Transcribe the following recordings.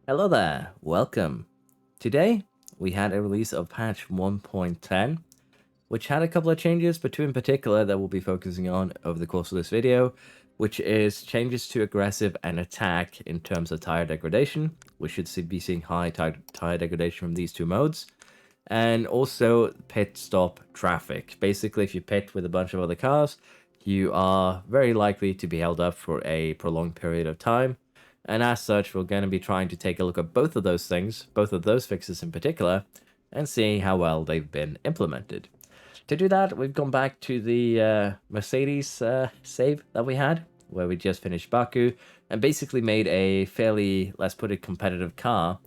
Hello there, welcome. Today, we had a release of patch 1.10, which had a couple of changes, but two in particular that we'll be focusing on over the course of this video, which is changes to aggressive and attack in terms of tire degradation. We should be seeing high tire degradation from these two modes, and also pit stop traffic. Basically, if you pit with a bunch of other cars, you are very likely to be held up for a prolonged period of time. And as such, we're going to be trying to take a look at both of those things, both of those fixes in particular, and see how well they've been implemented. To do that, we've gone back to the Mercedes save that we had, where we just finished Baku, and basically made a fairly, let's put it, competitive car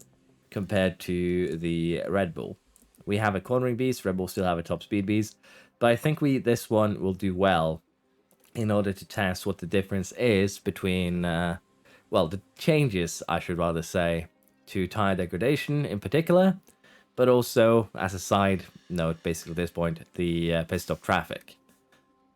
compared to the Red Bull. We have a cornering beast, Red Bull still have a top speed beast, but I think this one will do well in order to test what the difference is between the changes, I should rather say, to tire degradation in particular, but also, as a side note, basically at this point, the pit stop traffic.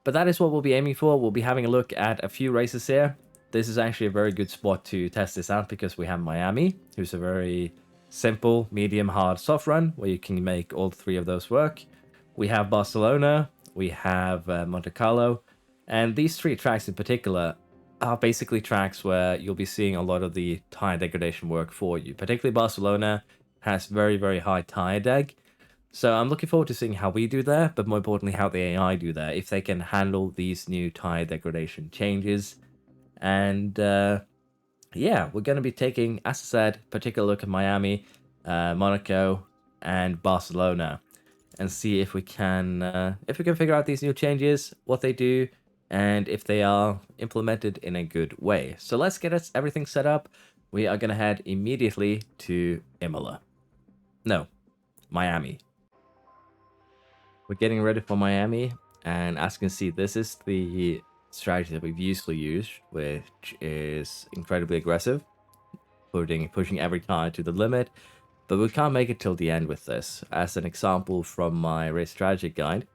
But that is what we'll be aiming for. We'll be having a look at a few races here. This is actually a very good spot to test this out because we have Miami, who's a very simple, medium, hard, soft run, where you can make all three of those work. We have Barcelona, we have Monte Carlo, and these three tracks in particular are basically tracks where you'll be seeing a lot of the tire degradation work for you. Particularly Barcelona has very, very high tire deg. So I'm looking forward to seeing how we do there, but more importantly, how the AI do there, if they can handle these new tire degradation changes. And yeah, we're going to be taking, as I said, a particular look at Miami, Monaco, and Barcelona, and see if we can figure out these new changes, what they do, and if they are implemented in a good way. So let's get everything set up. We are going to head immediately to Imola. No, Miami. We're getting ready for Miami, and as you can see, this is the strategy that we've usually used, which is incredibly aggressive, pushing every car to the limit, but we can't make it till the end with this. As an example from my race strategy guide,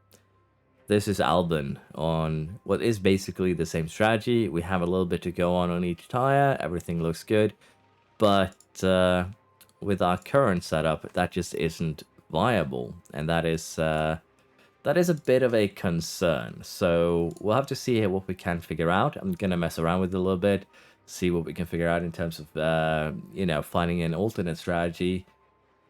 this is Albon on what is basically the same strategy. We have a little bit to go on each tire, everything looks good, but with our current setup, that just isn't viable, and that is a bit of a concern. So we'll have to see what we can figure out. I'm gonna mess around with it a little bit, see what we can figure out in terms of finding an alternate strategy.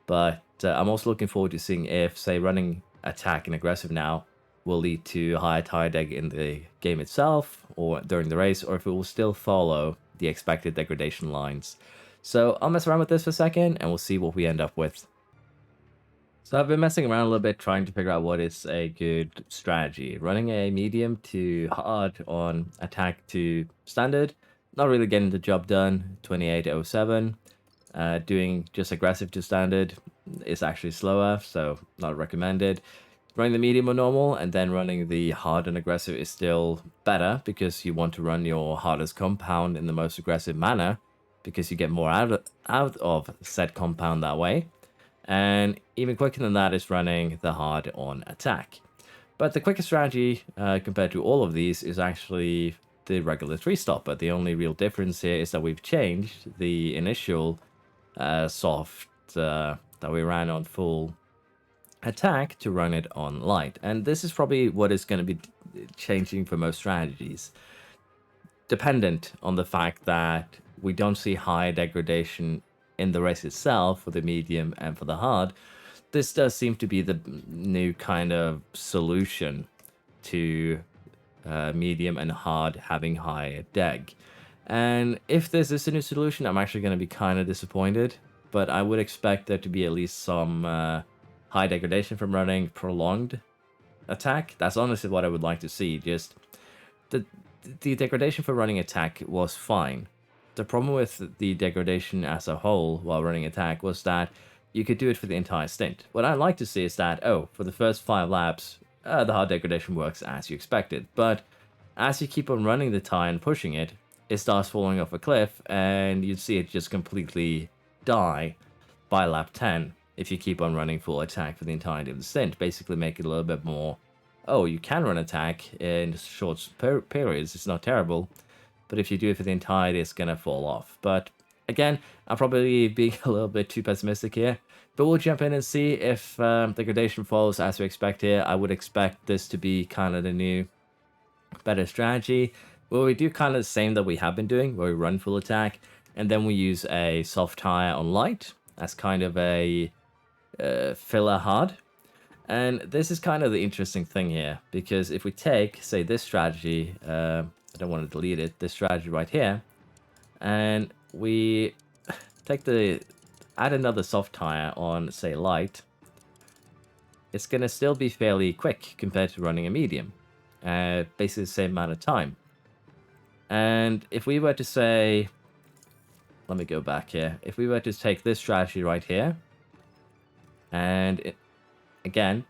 But I'm also looking forward to seeing if, say, running attack and aggressive now will lead to higher tire deg in the game itself or during the race, or if it will still follow the expected degradation lines. So I'll mess around with this for a second and we'll see what we end up with. So I've been messing around a little bit trying to figure out what is a good strategy. Running a medium to hard on attack to standard, not really getting the job done, 2807. Doing just aggressive to standard is actually slower, so not recommended. Running the medium or normal and then running the hard and aggressive is still better because you want to run your hardest compound in the most aggressive manner because you get more out of said compound that way. And even quicker than that is running the hard on attack. But the quickest strategy compared to all of these is actually the regular 3-stopper. The only real difference here is that we've changed the initial soft that we ran on full attack to run it on light, and this is probably what is going to be changing for most strategies, dependent on the fact that we don't see high degradation in the race itself for the medium and for the hard. This does seem to be the new kind of solution to medium and hard having higher deg. And if this is a new solution, I'm actually going to be kind of disappointed, but I would expect there to be at least some high degradation from running prolonged attack. That's honestly what I would like to see. Just the degradation for running attack was fine. The problem with the degradation as a whole while running attack was that you could do it for the entire stint. What I'd like to see is that, for the first 5 laps, the hard degradation works as you expected, but as you keep on running the tire and pushing it, it starts falling off a cliff, and you'd see it just completely die by lap 10 if you keep on running full attack for the entirety of the stint. Basically make it a little bit more, you can run attack in short periods, it's not terrible, but if you do it for the entirety, it's gonna fall off. But Again, I'm probably being a little bit too pessimistic here, but we'll jump in and see if Degradation follows as we expect here. I would expect this to be kind of the new, better strategy, where we do kind of the same that we have been doing, where we run full attack, and then we use a soft tire on light as kind of a filler hard. And this is kind of the interesting thing here, because if we take, say, this strategy, I don't want to delete it, this strategy right here, and we add another soft tire on, say, light, it's going to still be fairly quick compared to running a medium. Basically the same amount of time. And if we were to say, let me go back here, if we were to take this strategy right here, and again,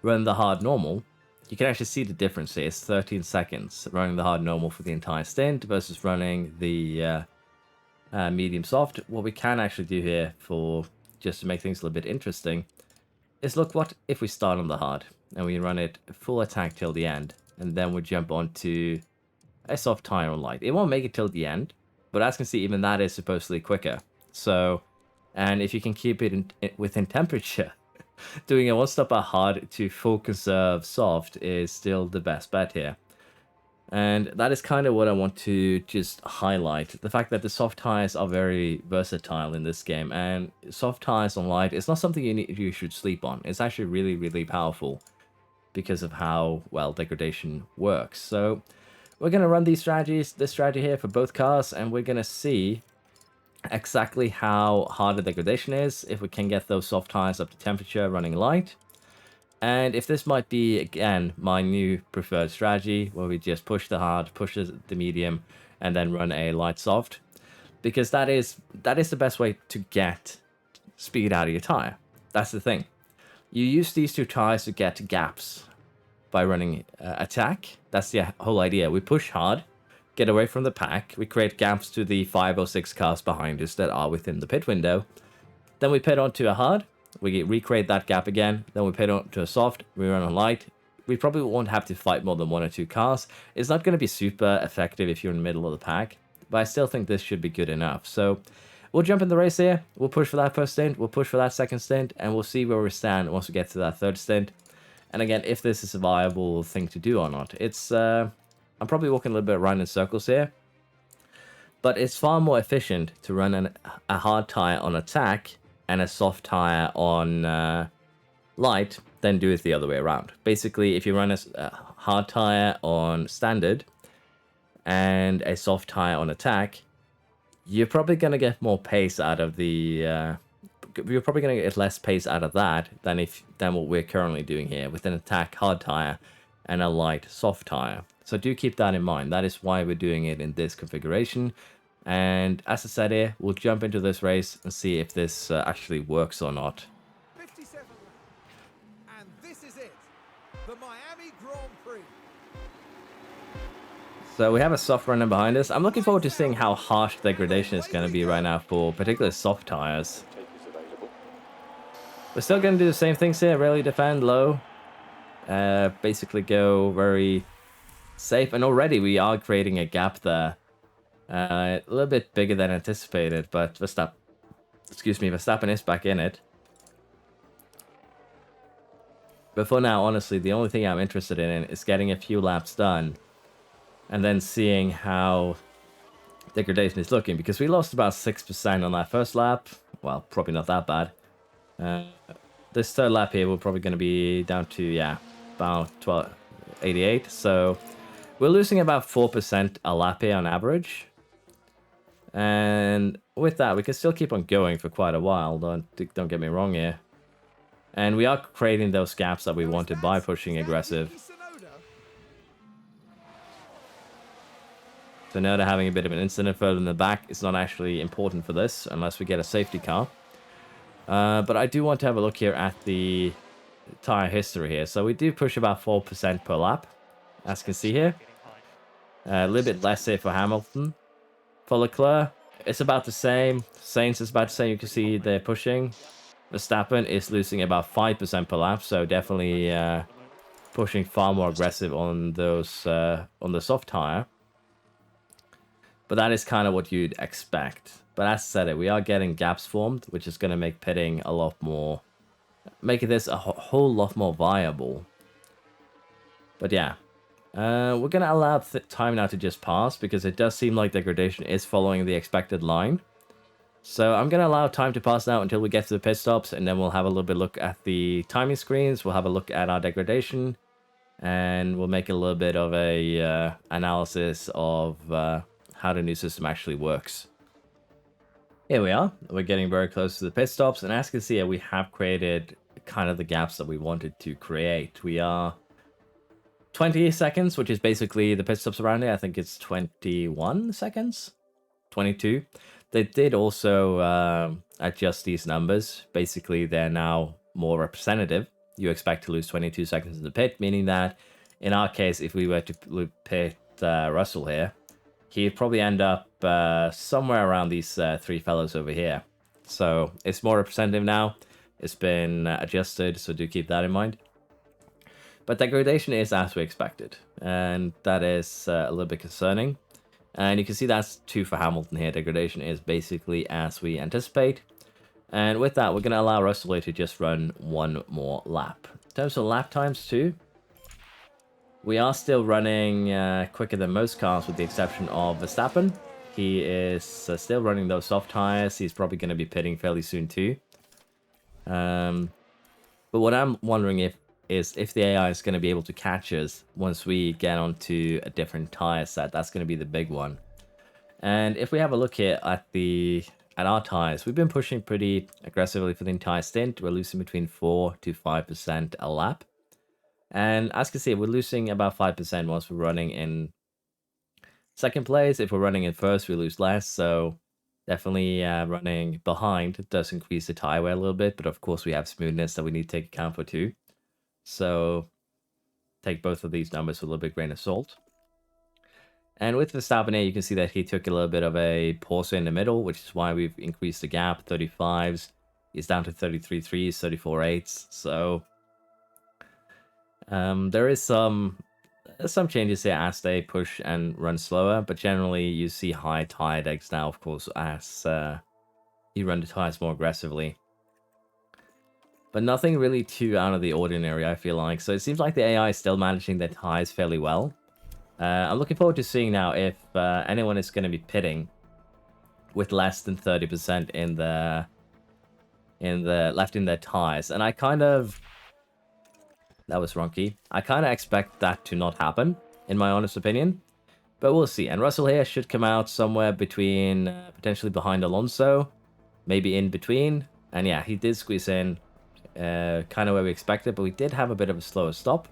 run the hard normal, you can actually see the difference here. It's 13 seconds running the hard normal for the entire stint versus running the medium soft. What we can actually do here, for just to make things a little bit interesting, is look, what if we start on the hard and we run it full attack till the end, and then we jump onto a soft tire on light. It won't make it till the end, but as you can see, even that is supposedly quicker. So, and if you can keep it within temperature, doing a one-stop at hard to full conserve soft is still the best bet here. And that is kind of what I want to just highlight. The fact that the soft tires are very versatile in this game, and soft tires on light is not something you should sleep on. It's actually really, really powerful because of how well Degradation works. So we're going to run this strategy here for both cars, and we're going to see exactly how hard the Degradation is, if we can get those soft tires up to temperature running light. And if this might be, again, my new preferred strategy, where we just push the hard, push the medium, and then run a light soft. Because that is the best way to get speed out of your tire. That's the thing. You use these two tires to get gaps by running attack. That's the whole idea. We push hard, get away from the pack. We create gaps to the 5 or 6 cars behind us that are within the pit window. Then we pit onto a hard. We recreate that gap again, then we pit on to a soft, we run on light. We probably won't have to fight more than 1 or 2 cars. It's not going to be super effective if you're in the middle of the pack, but I still think this should be good enough. So we'll jump in the race here, we'll push for that first stint, we'll push for that second stint, and we'll see where we stand once we get to that third stint. And again, if this is a viable thing to do or not. It's, I'm probably walking a little bit around in circles here, but it's far more efficient to run a hard tire on attack and a soft tire on light, then do it the other way around. Basically, if you run a hard tire on standard and a soft tire on attack, you're probably going to get more pace out of the... you're probably going to get less pace out of that than what we're currently doing here, with an attack hard tire and a light soft tire. So do keep that in mind. That is why we're doing it in this configuration. And as I said here, we'll jump into this race and see if this actually works or not. 57, and this is it, the Miami Grand Prix. So we have a soft runner behind us. I'm looking forward to seeing how harsh Degradation is going to be right now for particularly soft tires. We're still going to do the same things here, really defend low. Basically go very safe, and already we are creating a gap there. A little bit bigger than anticipated, but Verstappen is back in it. But for now, honestly, the only thing I'm interested in is getting a few laps done and then seeing how Degradation is looking, because we lost about 6% on that first lap. Well, probably not that bad. This third lap here, we're probably going to be down to, yeah, about 88. So we're losing about 4% a lap here on average. And with that, we can still keep on going for quite a while. Don't get me wrong here. And we are creating those gaps that we wanted by pushing aggressive. So now they're having a bit of an incident further in the back. It's not actually important for this unless we get a safety car. But I do want to have a look here at the tire history here. So we do push about 4% per lap, as you can see here. A little bit less here for Hamilton. For Leclerc, it's about the same. Sainz is about the same. You can see they're pushing. Verstappen is losing about 5% per lap, so definitely pushing far more aggressive on those on the soft tire. But that is kind of what you'd expect. But as I said, we are getting gaps formed, which is going to make pitting a lot more, making this a whole lot more viable. But yeah, we're going to allow time now to just pass, because it does seem like degradation is following the expected line. So I'm going to allow time to pass now until we get to the pit stops, and then we'll have a little bit look at the timing screens, we'll have a look at our degradation, and we'll make a little bit of a analysis of how the new system actually works. Here we are, we're getting very close to the pit stops, and as you can see, we have created kind of the gaps that we wanted to create. We are 20 seconds, which is basically the pit stops around here. I think it's 21 seconds, 22. They did also adjust these numbers. Basically, they're now more representative. You expect to lose 22 seconds in the pit, meaning that in our case, if we were to pit Russell here, he'd probably end up somewhere around these three fellows over here. So it's more representative now. It's been adjusted, so do keep that in mind. But degradation is as we expected, and that is a little bit concerning. And you can see that's 2 for Hamilton here. Degradation is basically as we anticipate. And with that, we're going to allow Russell to just run one more lap. In terms of lap times too, we are still running quicker than most cars, with the exception of Verstappen. He is still running those soft tires. He's probably going to be pitting fairly soon too. But what I'm wondering is if the AI is going to be able to catch us once we get onto a different tire set. That's going to be the big one. And if we have a look here at our tires, we've been pushing pretty aggressively for the entire stint. We're losing between 4 to 5% a lap. And as you can see, we're losing about 5% once we're running in second place. If we're running in first, we lose less. So definitely running behind does increase the tire wear a little bit. But of course, we have smoothness that we need to take account for too. So take both of these numbers with a little bit grain of salt. And with Verstappen here, you can see that he took a little bit of a pause in the middle, which is why we've increased the gap. 35s, he's down to 33 threes, 34 eights. So there is some changes here as they push and run slower, but generally you see high tire degs now, of course, as you run the tires more aggressively. But nothing really too out of the ordinary, I feel like. So it seems like the AI is still managing their tires fairly well. I'm looking forward to seeing now if anyone is going to be pitting with less than 30% in the left in their tires. And I kind of... That was wonky. I kind of expect that to not happen, in my honest opinion. But we'll see. And Russell here should come out somewhere between, potentially behind Alonso. Maybe in between. And yeah, he did squeeze in. Kind of where we expected, but we did have a bit of a slower stop.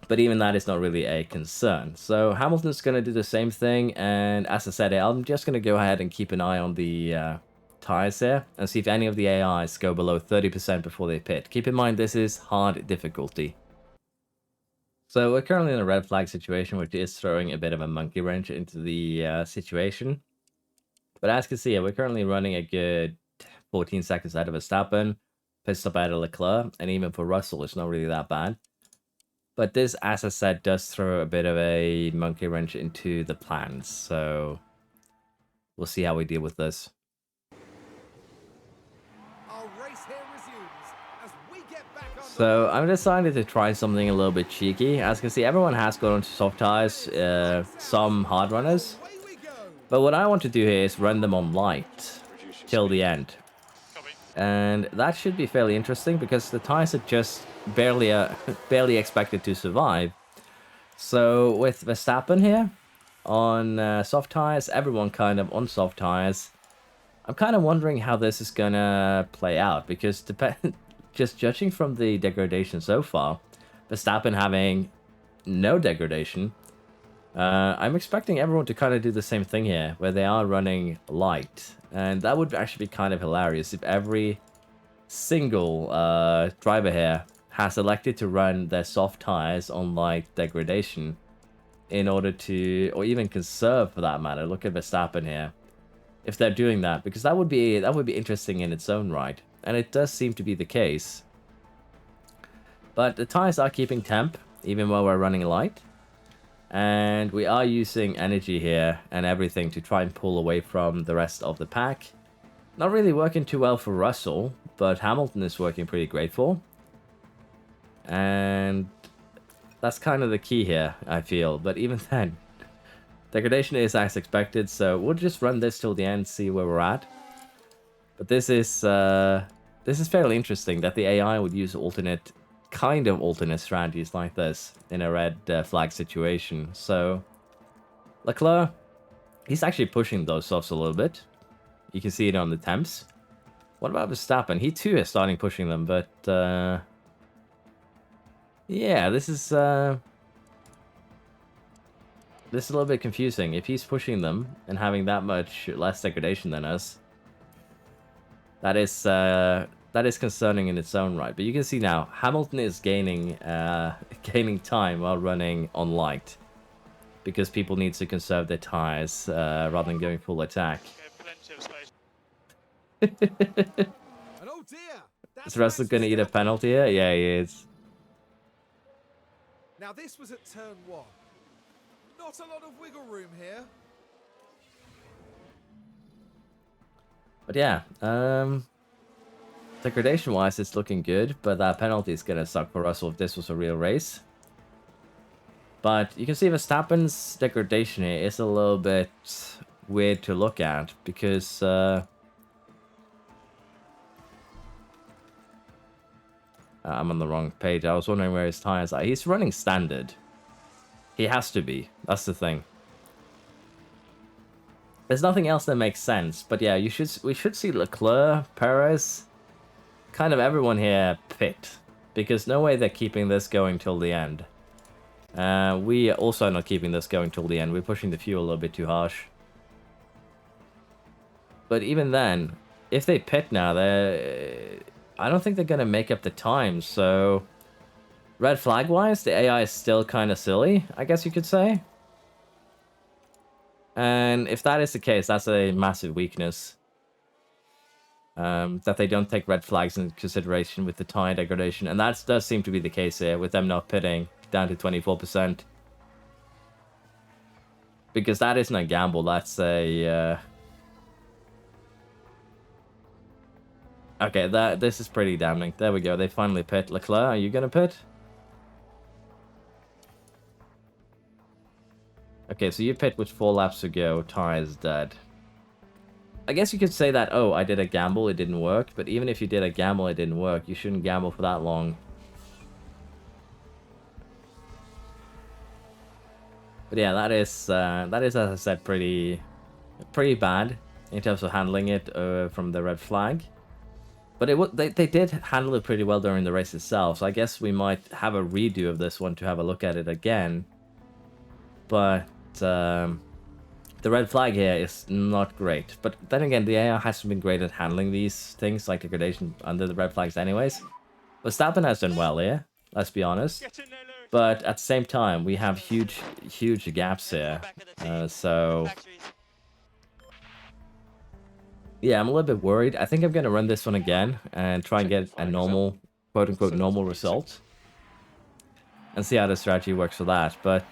But even that is not really a concern. So Hamilton's going to do the same thing, and as I said, I'm just going to go ahead and keep an eye on the tires here and see if any of the AIs go below 30% before they pit. Keep in mind, this is hard difficulty. So we're currently in a red flag situation, which is throwing a bit of a monkey wrench into the situation. But as you can see, we're currently running a good 14 seconds ahead of Verstappen, pit stop ahead of Leclerc, and even for Russell, it's not really that bad. But this, as I said, does throw a bit of a monkey wrench into the plans, so we'll see how we deal with this. Our race here resumes as we get back on. So I'm deciding to try something a little bit cheeky. As you can see, everyone has gone onto soft tires, some hard runners. But what I want to do here is run them on light till the end. And that should be fairly interesting because the tires are just barely expected to survive. So with Verstappen here on soft tires, everyone kind of on soft tires, I'm kind of wondering how this is gonna play out, because just judging from the degradation so far, Verstappen having no degradation, I'm expecting everyone to kind of do the same thing here, where they are running light. And that would actually be kind of hilarious if every single driver here has elected to run their soft tires on light degradation in order to, or even conserve for that matter. Look at Verstappen here. If they're doing that, because that would be interesting in its own right. And it does seem to be the case. But the tires are keeping temp, even while we're running light. And we are using energy here and everything to try and pull away from the rest of the pack. Not really working too well for Russell, but Hamilton is working pretty great for. And that's kind of the key here, I feel. But even then, degradation is as expected, so we'll just run this till the end, see where we're at. But this is fairly interesting that the AI would use alternate strategies like this in a red flag situation. So Leclerc, he's actually pushing those softs a little bit. You can see it on the temps. What about Verstappen? He too is starting pushing them, but yeah, this is a little bit confusing. If he's pushing them and having that much less degradation than us, that is concerning in its own right. But you can see now Hamilton is gaining time while running on light, because people need to conserve their tires rather than going full attack. And oh dear, Is Russell going to eat a penalty here? Yeah, he is. Now this was at turn 1. Not a lot of wiggle room here. But yeah, degradation-wise, it's looking good, but that penalty is going to suck for Russell if this was a real race. But you can see Verstappen's degradation here is a little bit weird to look at, because I'm on the wrong page. I was wondering where his tires are. He's running standard. He has to be. That's the thing. There's nothing else that makes sense. But yeah, we should see Leclerc, Perez, kind of everyone here pit. Because no way they're keeping this going till the end. We are also not keeping this going till the end. We're pushing the fuel a little bit too harsh. But even then, if they pit now, I don't think they're going to make up the time, so red flag-wise, the AI is still kind of silly, I guess you could say. And if that is the case, that's a massive weakness. That they don't take red flags into consideration with the tire degradation. And that does seem to be the case here, with them not pitting down to 24%. Because that isn't a gamble, that's a... Okay, this is pretty damning. There we go, they finally pit. Leclerc, are you gonna pit? Okay, so you pit with 4 laps to go, tire's dead. I guess you could say that, oh, I did a gamble, it didn't work. But even if you did a gamble, it didn't work. You shouldn't gamble for that long. But yeah, that is, as I said, pretty bad in terms of handling it from the red flag. But they did handle it pretty well during the race itself, so I guess we might have a redo of this one to have a look at it again. But the red flag here is not great. But then again, the AI hasn't been great at handling these things like degradation under the red flags anyways. Verstappen has done well here, let's be honest. But at the same time, we have huge gaps here. So... yeah, I'm a little bit worried. I think I'm going to run this one again and try and get a normal, quote-unquote, normal result. And see how the strategy works for that. But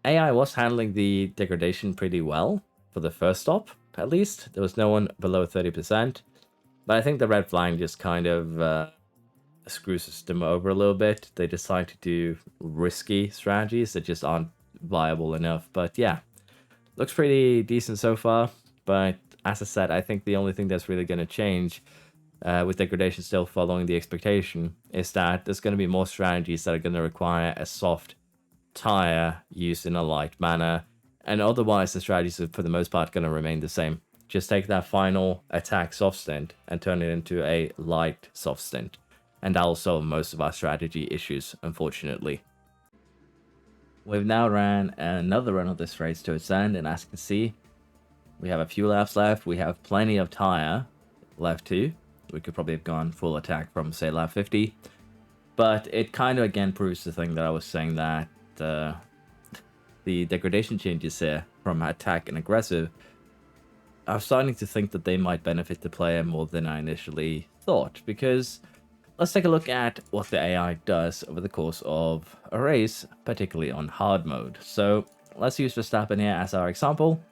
AI was handling the degradation pretty well for the first stop, at least. There was no one below 30%. But I think the red flag just kind of screws them over a little bit. They decide to do risky strategies that just aren't viable enough. But yeah, looks pretty decent so far. But as I said, I think the only thing that's really going to change with degradation still following the expectation is that there's going to be more strategies that are going to require a soft tire used in a light manner. And otherwise, the strategies are for the most part going to remain the same. Just take that final attack soft stint and turn it into a light soft stint. And that will solve most of our strategy issues, unfortunately. We've now ran another run of this race to its end, and as you can see, we have a few laps left. We have plenty of tire left too. We could probably have gone full attack from, say, lap 50. But it kind of, again, proves the thing that I was saying, that the degradation changes here from attack and aggressive, I'm starting to think that they might benefit the player more than I initially thought. Because, let's take a look at what the AI does over the course of a race, particularly on hard mode. So let's use Verstappen here as our example.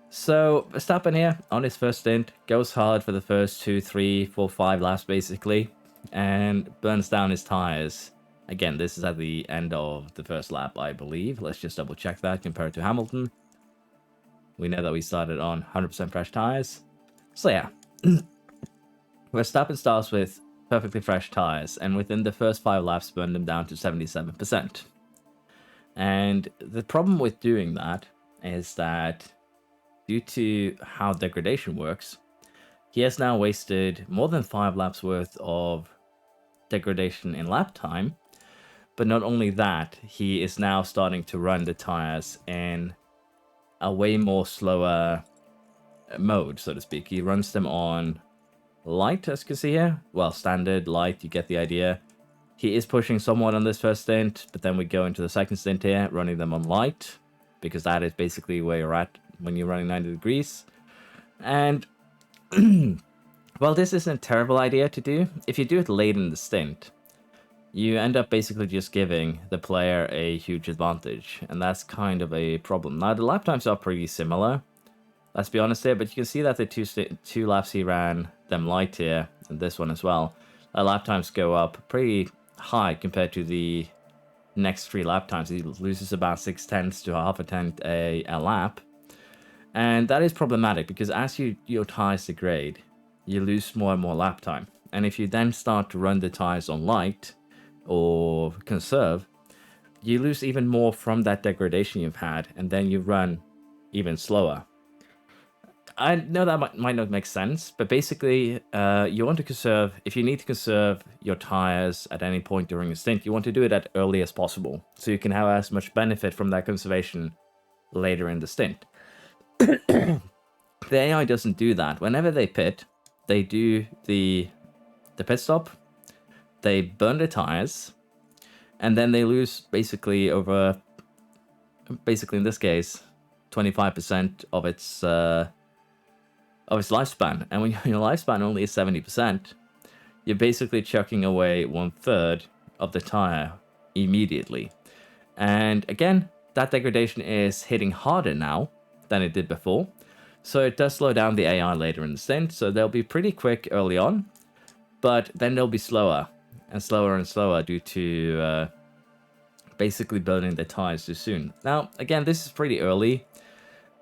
So Verstappen here on his first stint goes hard for the first 2, 3, 4, 5 laps basically, and burns down his tires. Again, this is at the end of the first lap, I believe. Let's just double check that compared to Hamilton. We know that we started on 100% fresh tires. So yeah, Verstappen starts with perfectly fresh tires, and within the first 5 laps burned them down to 77%. And the problem with doing that is that due to how degradation works, he has now wasted more than 5 laps worth of degradation in lap time. But not only that, he is now starting to run the tires in a way more slower mode, so to speak. He runs them on light, as you can see here. Well, standard, light, you get the idea. He is pushing somewhat on this first stint, but then we go into the second stint here, running them on light, because that is basically where you're at when you're running 90 degrees. And, well, this isn't a terrible idea to do. If you do it late in the stint, you end up basically just giving the player a huge advantage, and that's kind of a problem. Now, the lap times are pretty similar, let's be honest here, but you can see that the two laps he ran them light here, and this one as well, the lap times go up pretty high compared to the next 3 lap times. He loses about 0.6 to half a tenth a lap, and that is problematic because as your tires degrade, you lose more and more lap time. And if you then start to run the tires on light or conserve, you lose even more from that degradation you've had, and then you run even slower. I know that might not make sense, but basically, you want to conserve. If you need to conserve your tires at any point during a stint, you want to do it as early as possible, so you can have as much benefit from that conservation later in the stint. The AI doesn't do that. Whenever they pit, they do the pit stop, they burn the tires, and then they lose basically in this case, 25% of its lifespan. And when your lifespan only is 70%, you're basically chucking away 1/3 of the tire immediately. And again, that degradation is hitting harder now than it did before. So it does slow down the AI later in the stint. So they'll be pretty quick early on, but then they'll be slower and slower and slower due to basically burning their tires too soon. Now, again, this is pretty early,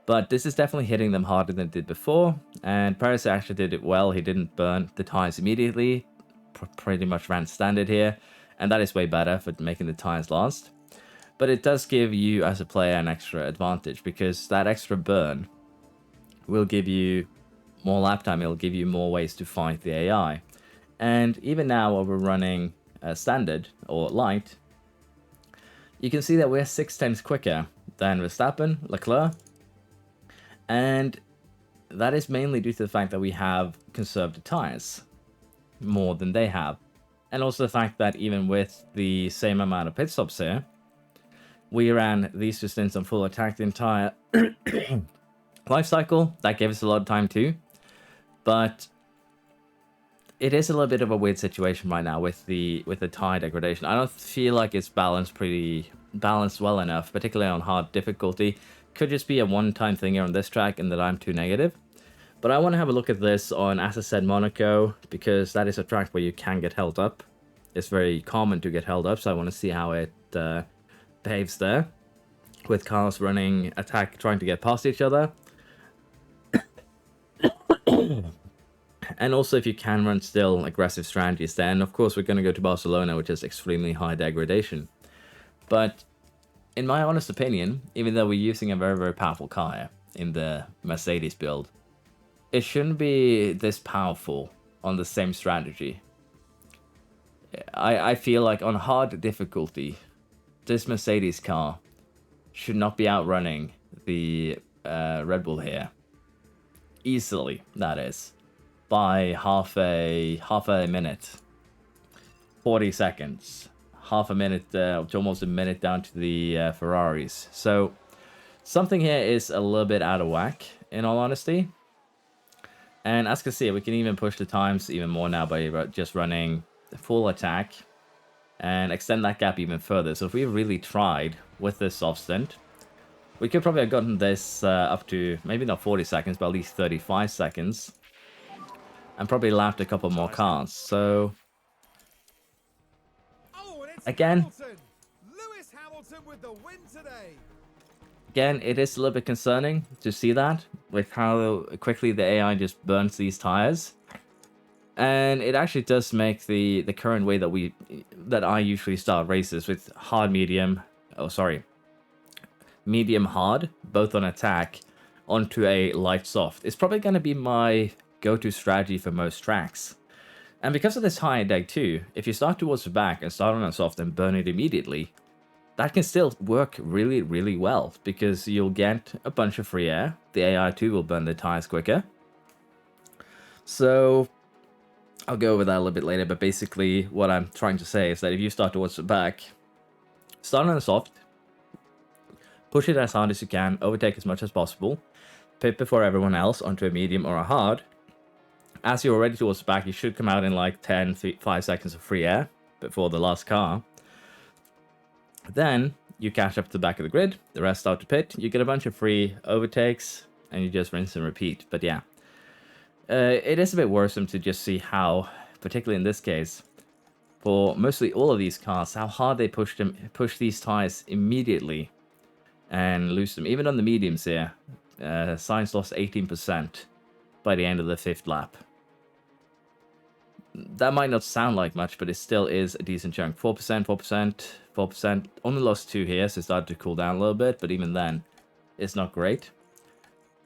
but this is definitely hitting them harder than it did before. And Paris actually did it well. He didn't burn the tires immediately. Pretty much ran standard here. And that is way better for making the tires last. But it does give you, as a player, an extra advantage, because that extra burn will give you more lap time. It'll give you more ways to fight the AI. And even now, while we're running standard or light, you can see that we're 0.6 quicker than Verstappen, Leclerc. And that is mainly due to the fact that we have conserved the tires more than they have. And also the fact that even with the same amount of pit stops here, we ran these 2 stints on full attack the entire life cycle. That gave us a lot of time too. But it is a little bit of a weird situation right now with the tire degradation. I don't feel like it's balanced well enough, particularly on hard difficulty. Could just be a one-time thing here on this track and that I'm too negative. But I want to have a look at this on, as I said, Monaco, because that is a track where you can get held up. It's very common to get held up, so I want to see how it behaves there, with cars running attack, trying to get past each other. And also if you can run still aggressive strategies there. And of course we're going to go to Barcelona, which is extremely high degradation. But in my honest opinion, even though we're using a very, very powerful car in the Mercedes build, it shouldn't be this powerful on the same strategy. I feel like on hard difficulty, this Mercedes car should not be outrunning the Red Bull here. Easily, that is. By half a minute. 40 seconds. Half a minute to almost a minute down to the Ferraris. So something here is a little bit out of whack, in all honesty. And as you can see, we can even push the times even more now by just running full attack and extend that gap even further. So if we really tried with this soft stint, we could probably have gotten this up to maybe not 40 seconds, but at least 35 seconds. And probably lapped a couple more cars. So Oh, and it's again, Hamilton. Lewis Hamilton with the win today. Again, it is a little bit concerning to see that, with how quickly the AI just burns these tires. And it actually does make the current way that I usually start races with medium hard, both on attack, onto a light soft. It's probably going to be my go-to strategy for most tracks. And because of this high deg too, if you start towards the back and start on a soft and burn it immediately, that can still work really, really well, because you'll get a bunch of free air. The AI too will burn the tires quicker. So I'll go over that a little bit later, but basically what I'm trying to say is that if you start towards the back, start on a soft, push it as hard as you can, overtake as much as possible, pit before everyone else onto a medium or a hard. As you're already towards the back, you should come out in like 5 seconds of free air before the last car. Then you catch up to the back of the grid, the rest start to pit, you get a bunch of free overtakes, and you just rinse and repeat. But yeah, it is a bit worrisome to just see how, particularly in this case, for mostly all of these cars, how hard they push these tires immediately and lose them. Even on the mediums here, Sainz lost 18% by the end of the 5th lap. That might not sound like much, but it still is a decent chunk. 4%, 4%, 4%. Only lost 2 here, so it started to cool down a little bit, but even then, it's not great.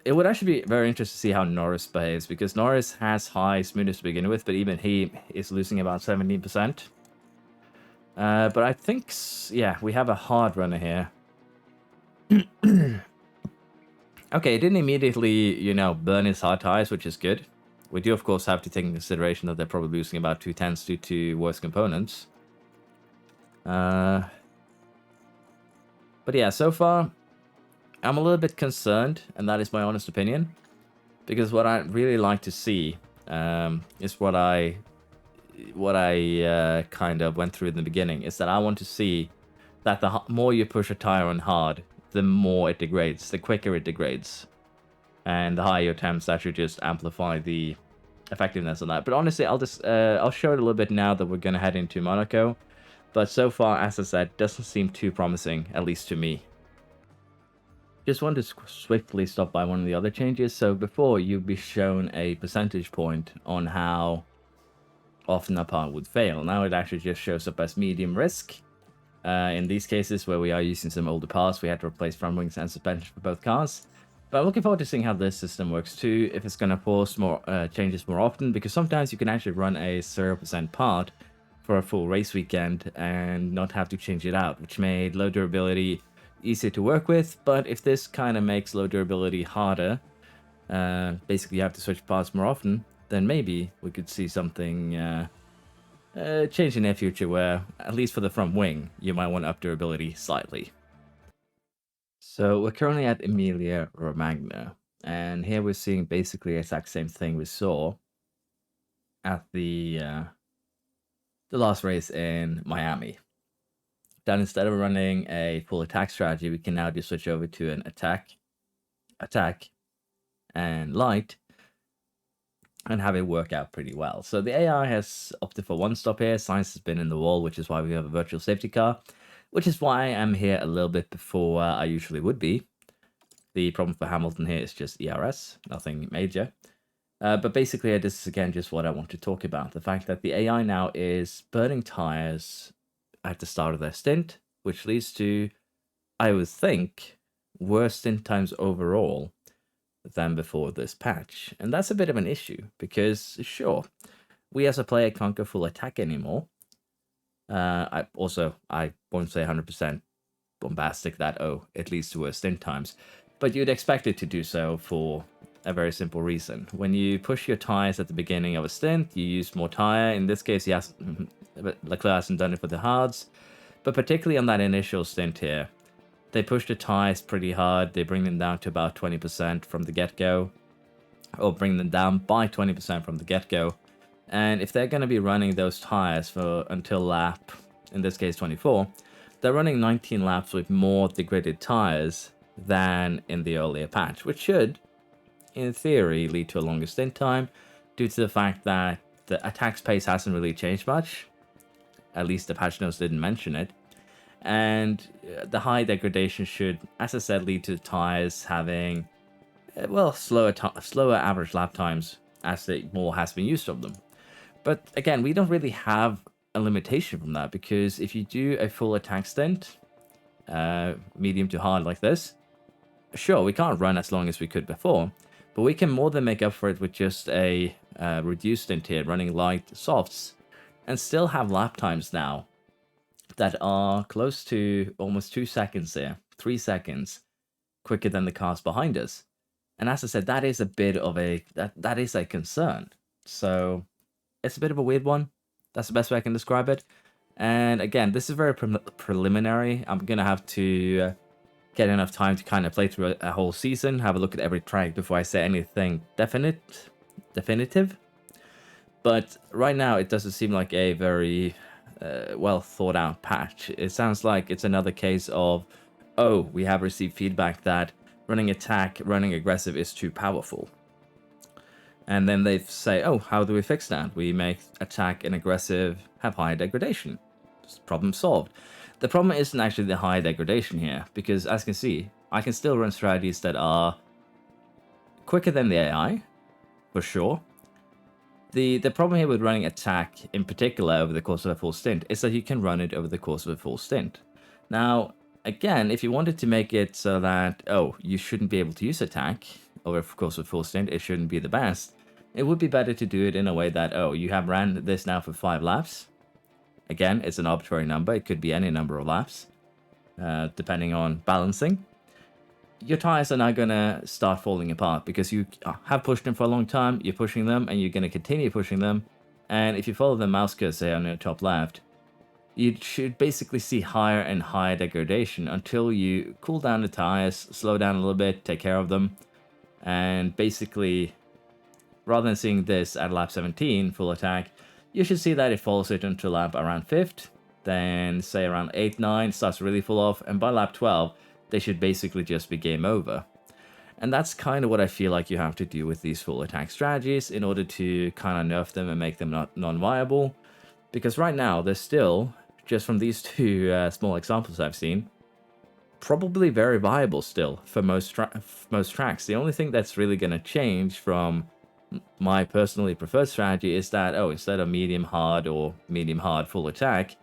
It would actually be very interesting to see how Norris behaves, because Norris has high smoothness to begin with, but even he is losing about 17%. But I think, yeah, we have a hard runner here. Okay, it didn't immediately, burn his hard tires, which is good. We do, of course, have to take into consideration that they're probably losing about 2/10 due to worse components. But yeah, so far, I'm a little bit concerned, and that is my honest opinion. Because what I'd really like to see is what I kind of went through in the beginning, is that I want to see that the more you push a tire on hard, the more it degrades, the quicker it degrades. And the higher attempts actually just amplify the effectiveness of that. But honestly, I'll show it a little bit now that we're going to head into Monaco. But so far, as I said, doesn't seem too promising, at least to me. Just wanted to swiftly stop by one of the other changes. So before, you'd be shown a percentage point on how often a part would fail. Now it actually just shows up as medium risk. In these cases where we are using some older parts, we had to replace front wings and suspension for both cars. But I'm looking forward to seeing how this system works too, if it's going to force more changes more often, because sometimes you can actually run a 0% part for a full race weekend and not have to change it out, which made low durability easier to work with. But if this kind of makes low durability harder, basically you have to switch parts more often, then maybe we could see something change in the future where, at least for the front wing, you might want to up durability slightly. So we're currently at Emilia Romagna, and here we're seeing basically the exact same thing we saw at the last race in Miami. That instead of running a full attack strategy, we can now just switch over to an attack, and light, and have it work out pretty well. So the AI has opted for one stop here. Science has been in the wall, which is why we have a virtual safety car, which is why I'm here a little bit before I usually would be. The problem for Hamilton here is just ERS, nothing major. But basically, this is again just what I want to talk about. The fact that the AI now is burning tires at the start of their stint, which leads to, I would think, worse stint times overall than before this patch. And that's a bit of an issue, because sure, we as a player can't go full attack anymore. I won't say 100% bombastic that, it leads to worse stint times, but you'd expect it to do so for a very simple reason. When you push your tires at the beginning of a stint, you use more tire. In this case, Leclerc hasn't done it for the hards, but particularly on that initial stint here, they push the tires pretty hard. They bring them down to about 20% from the get-go, or bring them down by 20% from the get-go. And if they're going to be running those tires for until lap, in this case 24, they're running 19 laps with more degraded tires than in the earlier patch, which should, in theory, lead to a longer stint time due to the fact that the attack pace hasn't really changed much. At least the patch notes didn't mention it. And the high degradation should, as I said, lead to tires having, well, slower average lap times as more has been used of them. But again, we don't really have a limitation from that, because if you do a full attack stint, medium to hard like this, sure, we can't run as long as we could before, but we can more than make up for it with just a reduced stint here, running light softs, and still have lap times now that are close to almost 2 seconds there, 3 seconds quicker than the cars behind us. And as I said, that is a bit of that is a concern. So it's a bit of a weird one. That's the best way I can describe it. And again, this is very preliminary. I'm going to have to get enough time to kind of play through a whole season, have a look at every track before I say anything definitive. But right now, it doesn't seem like a very well thought out patch. It sounds like it's another case of, oh, we have received feedback that running aggressive is too powerful. And then they say, oh, how do we fix that? We make attack and aggressive have higher degradation. Problem solved. The problem isn't actually the high degradation here, because as you can see, I can still run strategies that are quicker than the AI, for sure. The problem here with running attack, in particular, over the course of a full stint, is that you can run it over the course of a full stint. Now, again, if you wanted to make it so that, oh, you shouldn't be able to use attack over the course of a full stint, it shouldn't be the best, it would be better to do it in a way that, oh, you have ran this now for 5 laps. Again, it's an arbitrary number. It could be any number of laps, depending on balancing. Your tires are now going to start falling apart because you have pushed them for a long time, you're pushing them, and you're going to continue pushing them. And if you follow the mouse cursor on your top left, you should basically see higher and higher degradation until you cool down the tires, slow down a little bit, take care of them. And basically, rather than seeing this at lap 17, full attack, you should see that it follows it until lap around 5th, then say around 8, 9, starts really full off, and by lap 12, they should basically just be game over. And that's kind of what I feel like you have to do with these full attack strategies in order to kind of nerf them and make them non-viable. Because right now, they're still, just from these two small examples I've seen, probably very viable still for most tracks. The only thing that's really going to change from my personally preferred strategy is that, oh, instead of medium hard or medium hard full attack,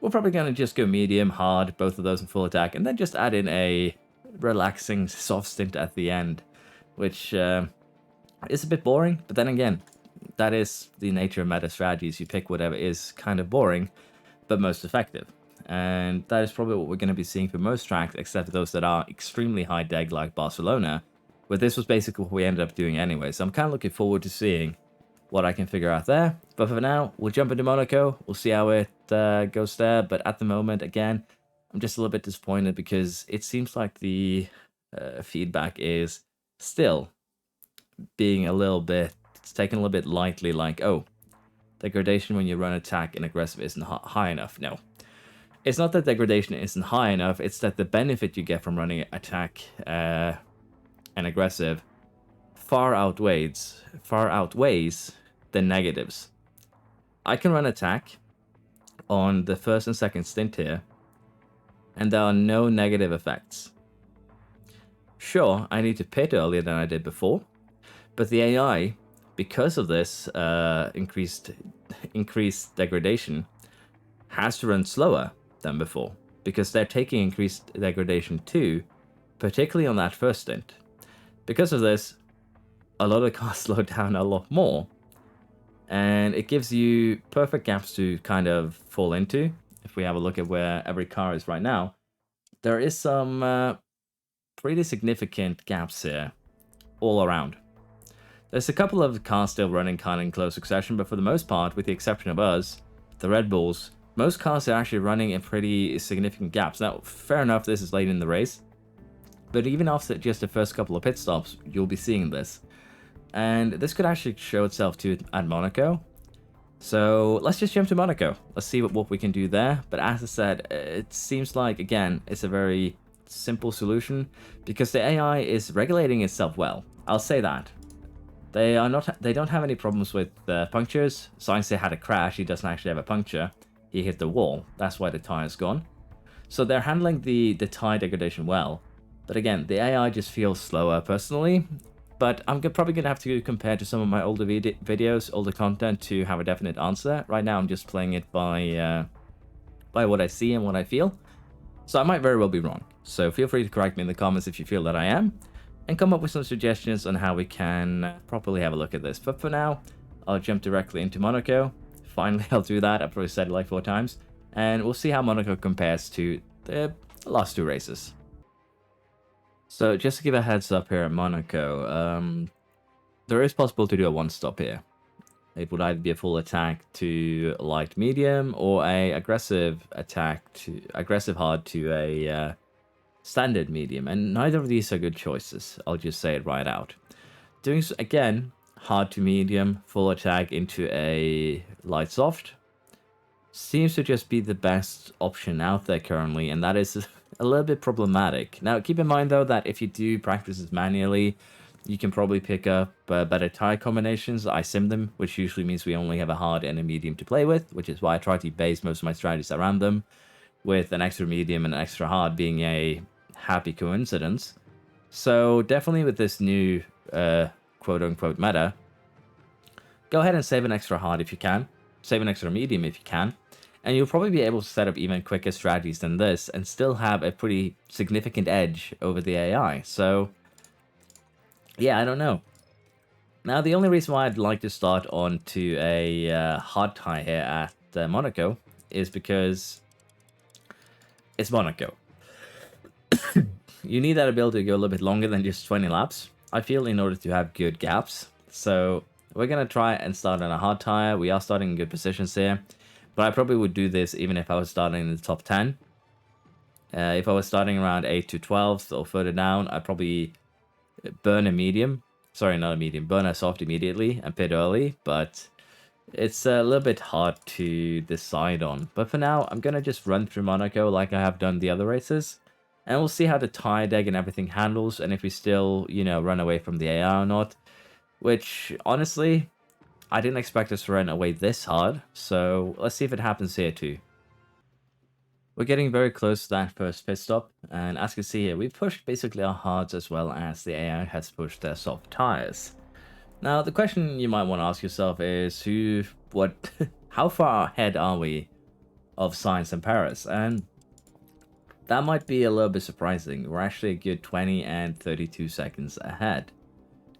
we're probably going to just go medium hard, both of those in full attack, and then just add in a relaxing soft stint at the end, which is a bit boring. But then again, that is the nature of meta strategies. You pick whatever is kind of boring but most effective, and that is probably what we're going to be seeing for most tracks, except for those that are extremely high deg like Barcelona. But this was basically what we ended up doing anyway, so I'm kind of looking forward to seeing what I can figure out there. But for now, we'll jump into Monaco, we'll see how it goes there. But at the moment, again, I'm just a little bit disappointed because it seems like the feedback is still being a little bit, it's taken a little bit lightly, like, oh, degradation when you run attack and aggressive isn't high enough. No. It's not that degradation isn't high enough, it's that the benefit you get from running attack and aggressive far outweighs the negatives. I can run attack on the first and second stint here, and there are no negative effects. Sure, I need to pit earlier than I did before, but the AI, because of this increased degradation, has to run slower than before, because they're taking increased degradation too, particularly on that first stint. Because of this, a lot of cars slow down a lot more, and it gives you perfect gaps to kind of fall into. If we have a look at where every car is right now, there is some pretty significant gaps here all around. There's a couple of cars still running kind of in close succession, but for the most part, with the exception of us, the Red Bulls, most cars are actually running in pretty significant gaps. Now, fair enough, this is late in the race, but even after just the first couple of pit stops, you'll be seeing this. And this could actually show itself too at Monaco. So let's just jump to Monaco. Let's see what we can do there. But as I said, it seems like, again, it's a very simple solution because the AI is regulating itself well. I'll say that. They don't have any problems with punctures. Science had a crash. He doesn't actually have a puncture. He hit the wall. That's why the tire's gone. So they're handling the tire degradation well. But again, the AI just feels slower personally. But I'm probably going to have to compare to some of my older videos, older content to have a definite answer. Right now I'm just playing it by what I see and what I feel. So I might very well be wrong. So feel free to correct me in the comments if you feel that I am. And come up with some suggestions on how we can properly have a look at this. But for now, I'll jump directly into Monaco. Finally, I'll do that. I've probably said it like 4 times. And we'll see how Monaco compares to the last 2 races. So just to give a heads up here at Monaco, there is possible to do a 1-stop here. It would either be a full attack to light medium or a aggressive attack to aggressive hard to a standard medium, and neither of these are good choices. I'll just say it right out. Doing so, again, hard to medium, full attack into a light soft seems to just be the best option out there currently, and that is a little bit problematic. Now, keep in mind though that if you do practice this manually, you can probably pick up better tire combinations. I sim them, which usually means we only have a hard and a medium to play with, which is why I try to base most of my strategies around them, with an extra medium and an extra hard being a happy coincidence. So definitely with this new quote-unquote meta, go ahead and save an extra hard if you can, save an extra medium if you can, and you'll probably be able to set up even quicker strategies than this and still have a pretty significant edge over the AI. So yeah, I don't know. Now, the only reason why I'd like to start onto a hard tie here at Monaco is because it's Monaco. You need that ability to go a little bit longer than just 20 laps, I feel, in order to have good gaps. So we're going to try and start on a hard tire. We are starting in good positions here, but I probably would do this even if I was starting in the top 10. If I was starting around 8 to 12 or further down, I'd probably burn a medium. Sorry, not a medium. Burn a soft immediately and pit early, but it's a little bit hard to decide on. But for now, I'm going to just run through Monaco like I have done the other races. And we'll see how the tire deg and everything handles, and if we still, you know, run away from the AI or not. Which, honestly, I didn't expect us to run away this hard. So let's see if it happens here too. We're getting very close to that first pit stop, and as you can see here, we've pushed basically our hards as well as the AI has pushed their soft tires. Now, the question you might want to ask yourself is how far ahead are we of Science and Paris? And that might be a little bit surprising. We're actually a good 20 and 32 seconds ahead.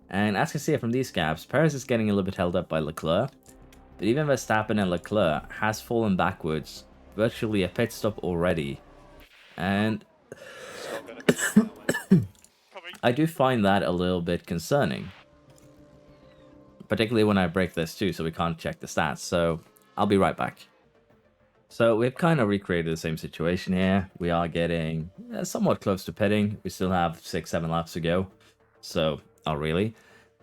And as you can see from these gaps, Paris is getting a little bit held up by Leclerc, but even Verstappen and Leclerc has fallen backwards virtually a pit stop already. And I do find that a little bit concerning, particularly when I break this too, so we can't check the stats. So I'll be right back. So we've kind of recreated the same situation here. We are getting somewhat close to pitting. We still have 6-7 laps to go, so not really.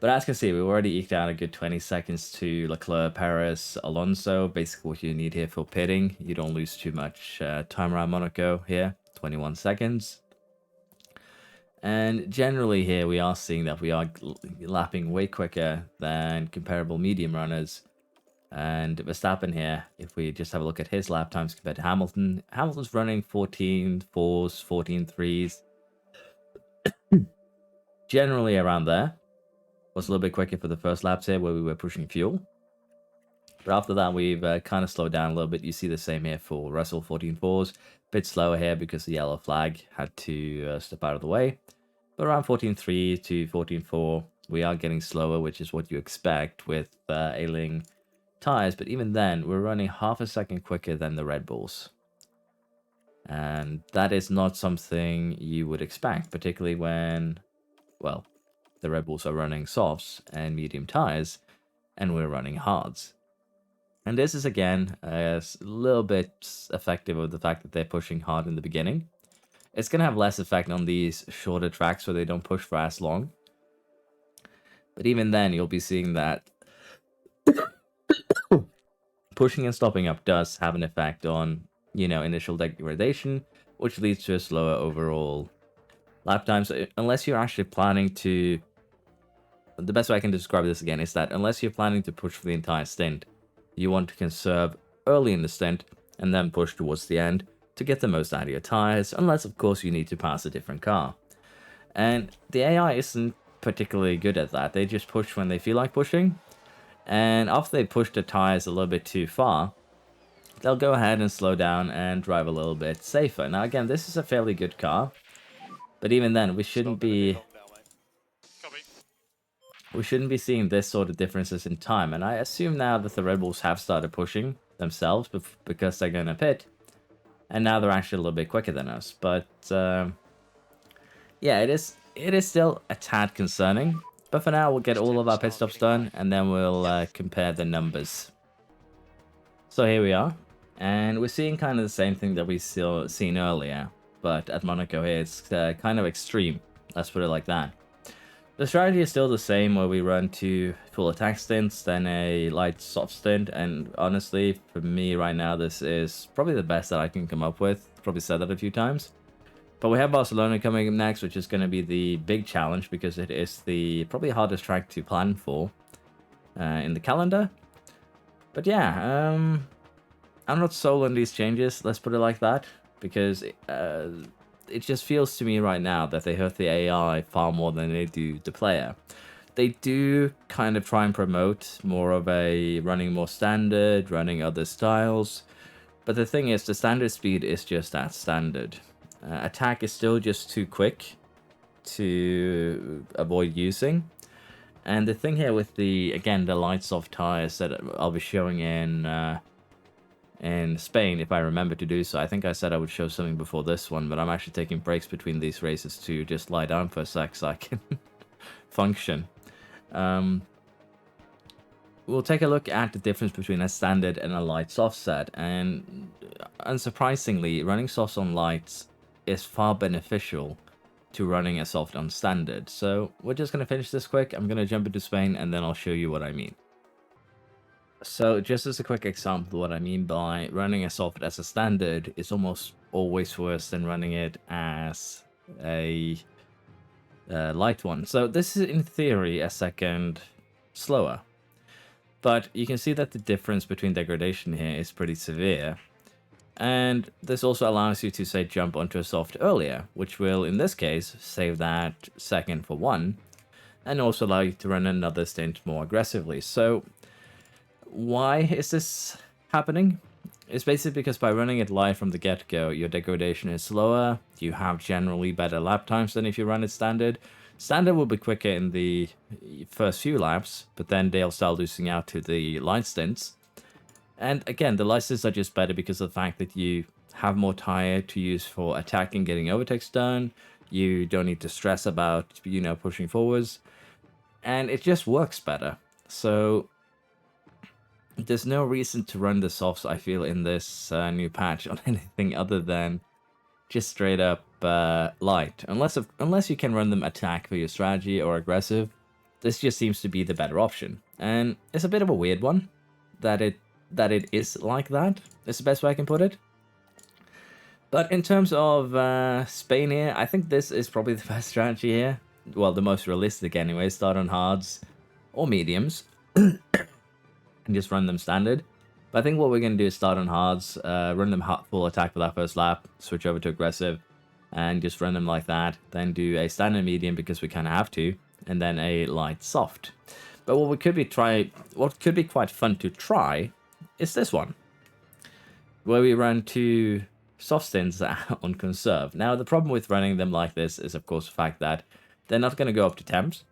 But as you can see, we've already eked out a good 20 seconds to Leclerc, Perez, Alonso. Basically what you need here for pitting. You don't lose too much time around Monaco here, 21 seconds. And generally here we are seeing that we are lapping way quicker than comparable medium runners. And Verstappen here, if we just have a look at his lap times compared to Hamilton, Hamilton's running 14 fours, 14 threes. Generally around there. Was a little bit quicker for the first laps here where we were pushing fuel. But after that, we've kind of slowed down a little bit. You see the same here for Russell, 14 fours. Bit slower here because the yellow flag had to step out of the way. But around 14.3 to 14.4, we are getting slower, which is what you expect with ailing tires. But even then, we're running half a second quicker than the Red Bulls. And that is not something you would expect, particularly when, well, the Red Bulls are running softs and medium tires, and we're running hards. And this is, again, a little bit effective of the fact that they're pushing hard in the beginning. It's going to have less effect on these shorter tracks where they don't push for as long. But even then, you'll be seeing that pushing and stopping up does have an effect on, initial degradation, which leads to a slower overall lap time. So unless you're actually planning to, the best way I can describe this again is that unless you're planning to push for the entire stint, you want to conserve early in the stint and then push towards the end to get the most out of your tires, unless of course you need to pass a different car. And the AI isn't particularly good at that. They just push when they feel like pushing, and after they push the tires a little bit too far, they'll go ahead and slow down and drive a little bit safer. Now again, this is a fairly good car, but even then we shouldn't be seeing this sort of differences in time. And I assume now that the Red Bulls have started pushing themselves because they're going to pit, and now they're actually a little bit quicker than us. But yeah, it is still a tad concerning. But for now, we'll get all of our pit stops done, and then we'll compare the numbers. So here we are, and we're seeing kind of the same thing that we seen earlier, but at Monaco here, it's kind of extreme. Let's put it like that. The strategy is still the same, where we run 2 full attack stints, then a light soft stint, and honestly, for me right now, this is probably the best that I can come up with. Probably said that a few times. But we have Barcelona coming up next, which is going to be the big challenge because it is the probably hardest track to plan for in the calendar. But yeah, I'm not sold on these changes, let's put it like that, because it just feels to me right now that they hurt the AI far more than they do the player. They do kind of try and promote more of a running more standard, running other styles. But the thing is, the standard speed is just that standard. Attack is still just too quick to avoid using. And the thing here with the light soft tires that I'll be showing in Spain, if I remember to do so. I think I said I would show something before this one, but I'm actually taking breaks between these races to just lie down for a sec so I can function. We'll take a look at the difference between a standard and a light soft set, and unsurprisingly, running softs on lights is far beneficial to running a soft on standard. So we're just going to finish this quick. I'm going to jump into Spain and then I'll show you what I mean. So just as a quick example, what I mean by running a soft as a standard is almost always worse than running it as a light one. So this is in theory a second slower, but you can see that the difference between degradation here is pretty severe. And this also allows you to, say, jump onto a soft earlier, which will, in this case, save that second for 1, and also allow you to run another stint more aggressively. So why is this happening? It's basically because by running it live from the get-go, your degradation is slower, you have generally better lap times than if you run it standard. Standard will be quicker in the first few laps, but then they'll start losing out to the light stints. And again, the light stints are just better because of the fact that you have more tire to use for attacking, getting overtakes done. You don't need to stress about, pushing forwards. And it just works better. So there's no reason to run the softs, I feel, in this new patch on anything other than just straight up light. Unless you can run them attack for your strategy or aggressive, this just seems to be the better option. And it's a bit of a weird one that it is like that. It's the best way I can put it. But in terms of Spain here, I think this is probably the best strategy here. Well, the most realistic anyway. Start on hards or mediums and just run them standard. But I think what we're going to do is start on hards, run them full attack for that first lap, switch over to aggressive, and just run them like that. Then do a standard medium because we kind of have to, and then a light soft. But what could be quite fun to try is this one, where we run 2 soft stints on conserve. Now, the problem with running them like this is, of course, the fact that they're not going to go up to temps.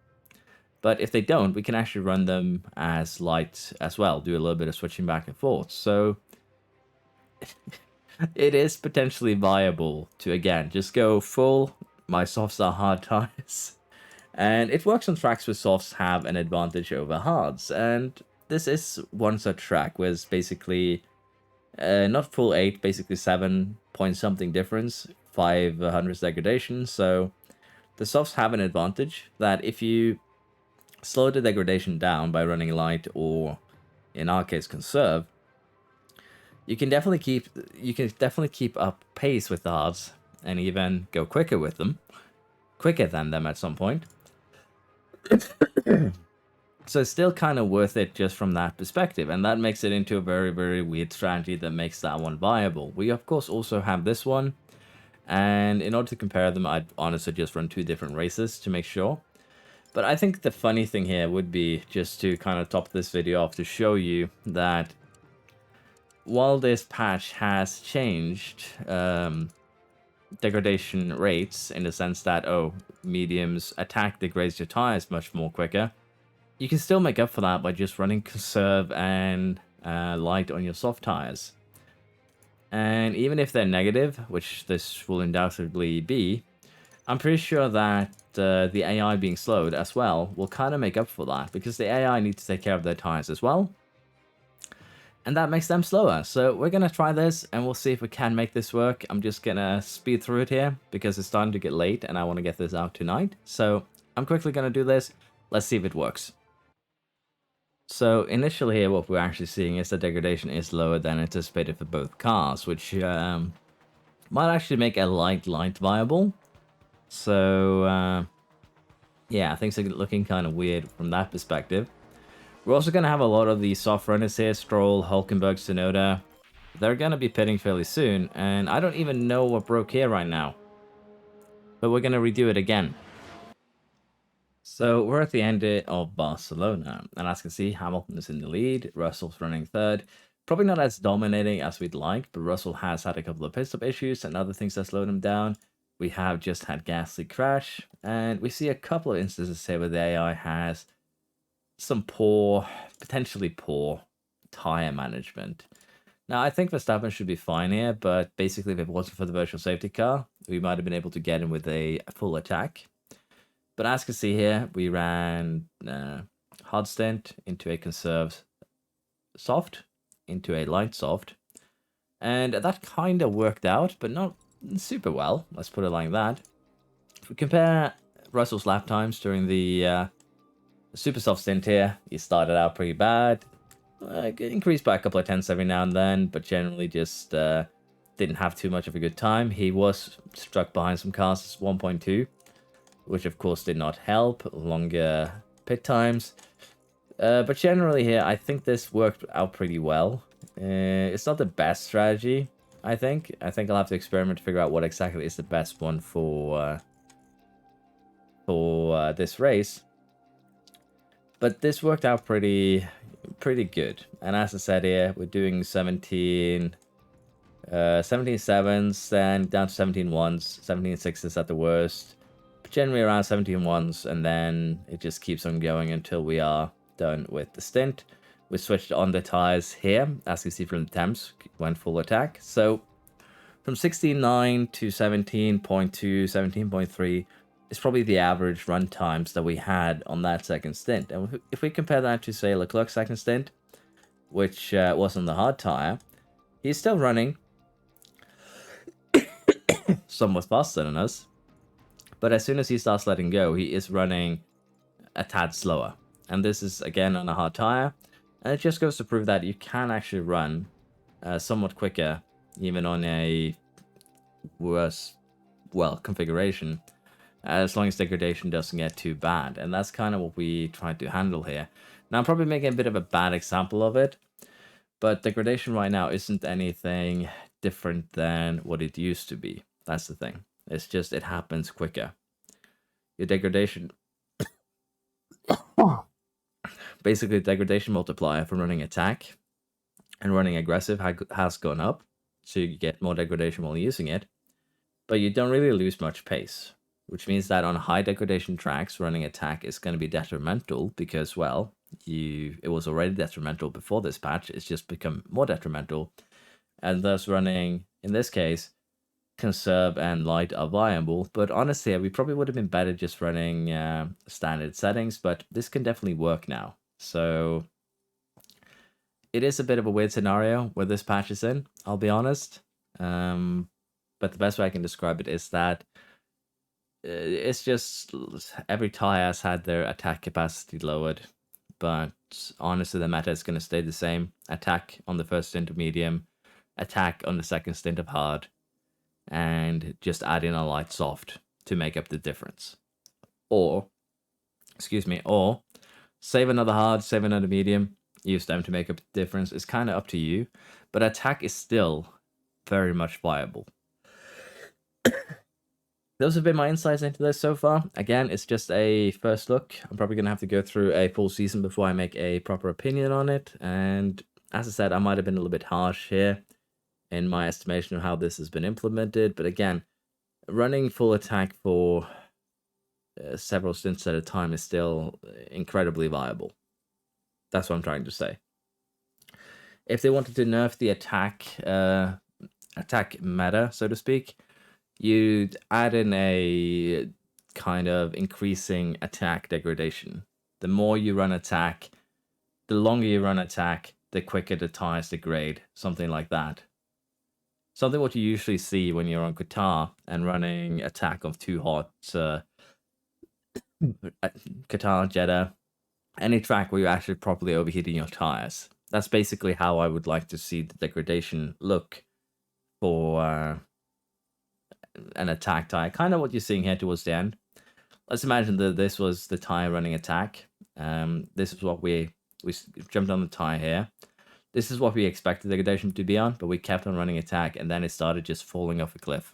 But if they don't, we can actually run them as light as well, do a little bit of switching back and forth. So it is potentially viable to, again, just go full, my softs are hard tires. And it works on tracks where softs have an advantage over hards. And this is one such track where it's basically not full 8, basically 7 point something difference, 500 degradation. So the softs have an advantage that if you slow the degradation down by running light or, in our case, conserve, you can definitely keep up pace with the hards and even go quicker than them at some point. So it's still kind of worth it just from that perspective, and that makes it into a very, very weird strategy that makes that one viable. We of course also have this one, and in order to compare them, I'd honestly just run 2 different races to make sure. But I think the funny thing here would be just to kind of top this video off to show you that while this patch has changed degradation rates in the sense that, oh, mediums attack degrades your tires much more quicker, you can still make up for that by just running conserve and light on your soft tires. And even if they're negative, which this will undoubtedly be, I'm pretty sure that the AI being slowed as well will kind of make up for that, because the AI need to take care of their tires as well. And that makes them slower. So we're going to try this, and we'll see if we can make this work. I'm just going to speed through it here, because it's starting to get late, and I want to get this out tonight. So I'm quickly going to do this. Let's see if it works. So initially here, what we're actually seeing is that degradation is lower than anticipated for both cars, which might actually make a light viable. So yeah, things are looking kind of weird from that perspective. We're also going to have a lot of the soft runners here, Stroll, Hulkenberg, Tsunoda. They're going to be pitting fairly soon, and I don't even know what broke here right now. But we're going to redo it again. So we're at the end of Barcelona, and as you can see, Hamilton is in the lead, Russell's running third. Probably not as dominating as we'd like, but Russell has had a couple of pit stop issues and other things that slowed him down. We have just had Gasly crash, and we see a couple of instances here where the AI has some potentially poor tyre management. Now, I think Verstappen should be fine here, but basically if it wasn't for the virtual safety car, we might have been able to get him with a full attack. But as you can see here, we ran hard stint into a conserved soft, into a light soft. And that kind of worked out, but not super well. Let's put it like that. If we compare Russell's lap times during the super soft stint here, he started out pretty bad. Increased by a couple of tenths every now and then, but generally just didn't have too much of a good time. He was struck behind some cars at 1.2. Which of course did not help, longer pit times. But generally here, I think this worked out pretty well. It's not the best strategy, I think. I think I'll have to experiment to figure out what exactly is the best one for this race. But this worked out pretty good. And as I said here, we're doing 17 sevens, then down to 17 ones, 17 sixes at the worst. Generally around 17 ones, and then it just keeps on going until we are done with the stint. We switched on the tires here, as you see from the temps, went full attack. So from 16.9 to 17.2, 17.3 is probably the average run times that we had on that second stint. And if we compare that to, say, Leclerc's second stint, which was on the hard tire, he's still running somewhat faster than us. But as soon as he starts letting go, he is running a tad slower. And this is, again, on a hard tire. And it just goes to prove that you can actually run somewhat quicker, even on a worse, configuration, as long as degradation doesn't get too bad. And that's kind of what we tried to handle here. Now, I'm probably making a bit of a bad example of it, but degradation right now isn't anything different than what it used to be. That's the thing. It's just, it happens quicker. Your degradation... Basically, degradation multiplier from running attack and running aggressive has gone up. So you get more degradation while using it. But you don't really lose much pace. Which means that on high degradation tracks, running attack is going to be detrimental. Because, well, it was already detrimental before this patch. It's just become more detrimental. And thus running, in this case... conserve and light are viable, but honestly we probably would have been better just running standard settings, but this can definitely work now. So it is a bit of a weird scenario where this patch is in, I'll be honest, but the best way I can describe it is that it's just every tire has had their attack capacity lowered, but honestly the meta is going to stay the same. Attack on the first into medium, attack on the second stint of hard and just add in a light soft to make up the difference. Or, excuse me, or save another hard, save another medium, use them to make up the difference. It's kind of up to you, but attack is still very much viable. Those have been my insights into this so far. Again, it's just a first look. I'm probably going to have to go through a full season before I make a proper opinion on it. And as I said, I might have been a little bit harsh here in my estimation of how this has been implemented. But again, running full attack for several stints at a time is still incredibly viable. That's what I'm trying to say. If they wanted to nerf the attack meta, so to speak, you'd add in a kind of increasing attack degradation. The more you run attack, the longer you run attack, the quicker the tires degrade, something like that. Something what you usually see when you're on Qatar and running attack of too hot, Qatar, Jeddah, any track where you're actually properly overheating your tires. That's basically how I would like to see the degradation look for an attack tire. Kind of what you're seeing here towards the end. Let's imagine that this was the tire running attack. This is what we jumped on the tire here. This is what we expected degradation to be on, but we kept on running attack, and then it started just falling off a cliff.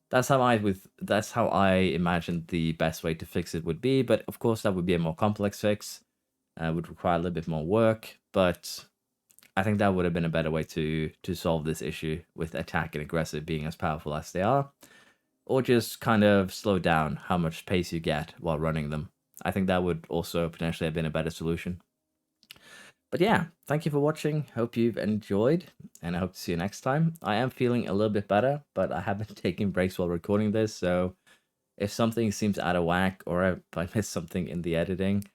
That's how I imagined the best way to fix it would be, but of course that would be a more complex fix. Would require a little bit more work, but I think that would have been a better way to solve this issue with attack and aggressive being as powerful as they are, or just kind of slow down how much pace you get while running them. I think that would also potentially have been a better solution. But yeah, thank you for watching. Hope you've enjoyed, and I hope to see you next time. I am feeling a little bit better, but I have been taking breaks while recording this, so if something seems out of whack or if I missed something in the editing,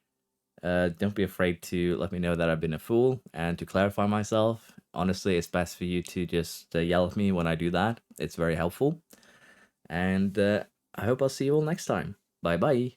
don't be afraid to let me know that I've been a fool and to clarify myself. Honestly, it's best for you to just yell at me when I do that. It's very helpful. And I hope I'll see you all next time. Bye bye.